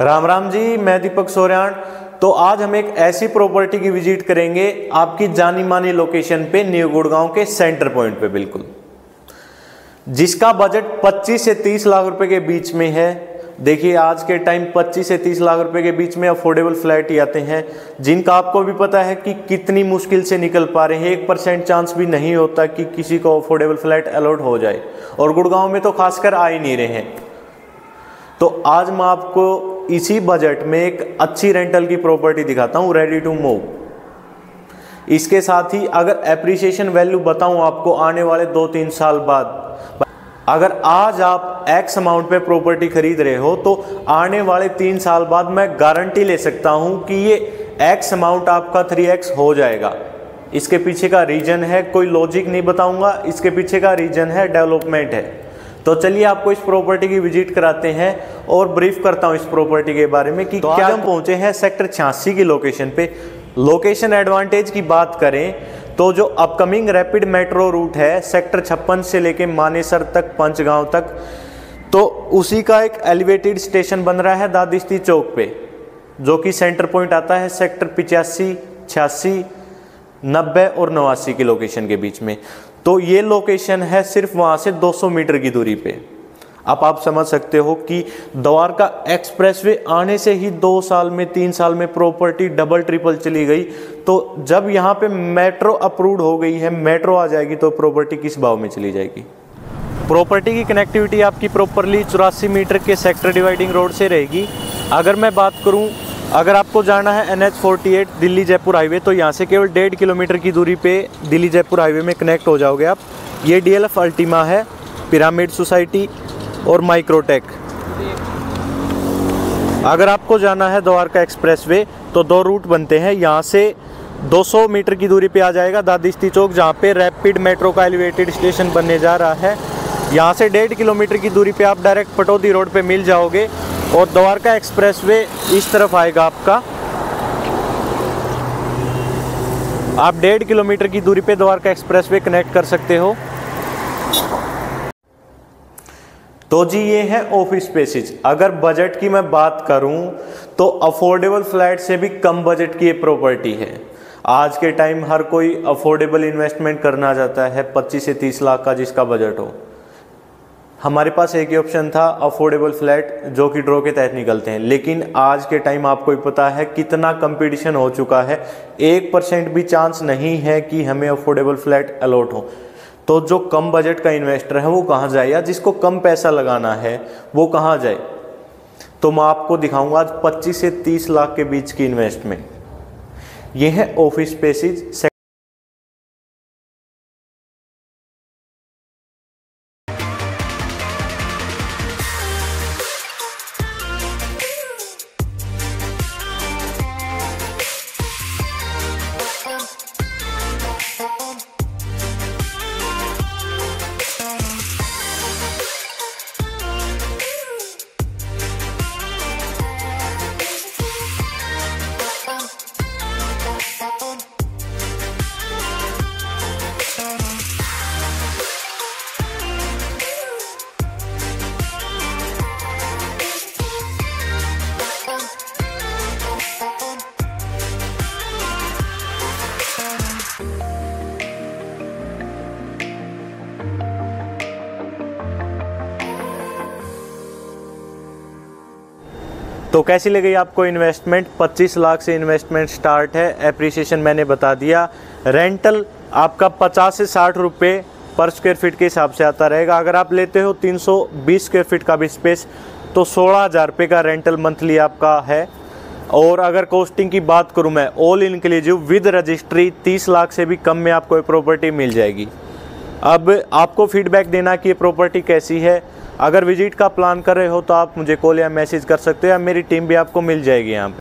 राम राम जी, मैं दीपक सोरेन। तो आज हम एक ऐसी प्रॉपर्टी की विजिट करेंगे आपकी जानी मानी लोकेशन पे, न्यू गुड़गांव के सेंटर पॉइंट पे बिल्कुल, जिसका बजट 25 से 30 लाख रुपए के बीच में है। देखिए आज के टाइम 25 से 30 लाख रुपए के बीच में अफोर्डेबल फ्लैट ही आते हैं, जिनका आपको भी पता है कि कितनी मुश्किल से निकल पा रहे हैं। 1% चांस भी नहीं होता कि किसी को अफोर्डेबल फ्लैट अलॉट हो जाए, और गुड़गांव में तो खासकर आ ही नहीं रहे हैं। तो आज मैं आपको इसी बजट में एक अच्छी रेंटल की प्रॉपर्टी दिखाता हूँ, रेडी टू मूव। इसके साथ ही अगर एप्रिसिएशन वैल्यू बताऊं आपको आने वाले 2-3 साल बाद, अगर आज आप एक्स अमाउंट पे प्रॉपर्टी खरीद रहे हो तो आने वाले 3 साल बाद मैं गारंटी ले सकता हूं कि ये एक्स अमाउंट आपका 3x हो जाएगा। इसके पीछे का रीजन है, कोई लॉजिक नहीं बताऊंगा, इसके पीछे का रीजन है डेवलपमेंट है। तो चलिए आपको इस प्रॉपर्टी की विजिट कराते हैं और ब्रीफ करता हूं इस प्रॉपर्टी के बारे में कि क्या हम पहुंचे हैं सेक्टर 86 की लोकेशन पे। लोकेशन एडवांटेज की बात करें तो जो अपकमिंग रैपिड मेट्रो रूट है सेक्टर 56 से लेके मानेसर तक, पंचगांव तक, तो उसी का एक एलिवेटेड स्टेशन बन रहा है दादिस्ती चौक पे, जो कि सेंटर पॉइंट आता है सेक्टर 85, 86, 90 और 89 की लोकेशन के बीच में। तो ये लोकेशन है सिर्फ वहाँ से 200 मीटर की दूरी पे। अब आप समझ सकते हो कि द्वारका एक्सप्रेसवे आने से ही 2 साल में 3 साल में प्रॉपर्टी डबल ट्रिपल चली गई। तो जब यहाँ पे मेट्रो अप्रूव्ड हो गई है, मेट्रो आ जाएगी, तो प्रॉपर्टी किस भाव में चली जाएगी। प्रॉपर्टी की कनेक्टिविटी आपकी प्रॉपरली 84 मीटर के सेक्टर डिवाइडिंग रोड से रहेगी। अगर मैं बात करूँ, अगर आपको जाना है NH48 दिल्ली जयपुर हाईवे, तो यहाँ से केवल 1.5 किलोमीटर की दूरी पे दिल्ली जयपुर हाईवे में कनेक्ट हो जाओगे आप। ये DLF अल्टीमा है, पिरामिड सोसाइटी और माइक्रोटेक। अगर आपको जाना है द्वारका एक्सप्रेसवे तो 2 रूट बनते हैं। यहाँ से 200 मीटर की दूरी पे आ जाएगा दादिस्ती चौक, जहाँ पे रैपिड मेट्रो का एलिवेटेड स्टेशन बनने जा रहा है। यहाँ से 1.5 किलोमीटर की दूरी पे आप डायरेक्ट पटौदी रोड पे मिल जाओगे, और द्वारका एक्सप्रेसवे इस तरफ आएगा आपका। आप 1.5 किलोमीटर की दूरी पे द्वारका एक्सप्रेसवे कनेक्ट कर सकते हो। तो जी ये है ऑफिस स्पेसेस। अगर बजट की मैं बात करूं तो अफोर्डेबल फ्लैट से भी कम बजट की ये प्रॉपर्टी है। आज के टाइम हर कोई अफोर्डेबल इन्वेस्टमेंट करना चाहता है, 25 से 30 लाख का जिसका बजट हो। हमारे पास एक ही ऑप्शन था, अफोर्डेबल फ्लैट, जो कि ड्रॉ के तहत निकलते हैं। लेकिन आज के टाइम आपको भी पता है कितना कंपटीशन हो चुका है, 1% भी चांस नहीं है कि हमें अफोर्डेबल फ्लैट अलॉट हो। तो जो कम बजट का इन्वेस्टर है वो कहाँ जाए, या जिसको कम पैसा लगाना है वो कहाँ जाए। तो मैं आपको दिखाऊंगा आज 25 से 30 लाख के बीच की इन्वेस्टमेंट। ये है ऑफिस स्पेसेस। तो कैसी लगी आपको इन्वेस्टमेंट। 25 लाख से इन्वेस्टमेंट स्टार्ट है। एप्रिसिएशन मैंने बता दिया। रेंटल आपका 50 से 60 रुपये पर स्क्वायर फीट के हिसाब से आता रहेगा। अगर आप लेते हो 320 स्क्वायर फीट का भी स्पेस तो 16,000 रुपये का रेंटल मंथली आपका है। और अगर कॉस्टिंग की बात करूँ मैं, all inclusive with registry 30 lakh से भी कम में आपको ये प्रॉपर्टी मिल जाएगी। अब आपको फीडबैक देना कि ये प्रॉपर्टी कैसी है। अगर विजिट का प्लान कर रहे हो तो आप मुझे कॉल या मैसेज कर सकते हो, या मेरी टीम भी आपको मिल जाएगी यहाँ पे।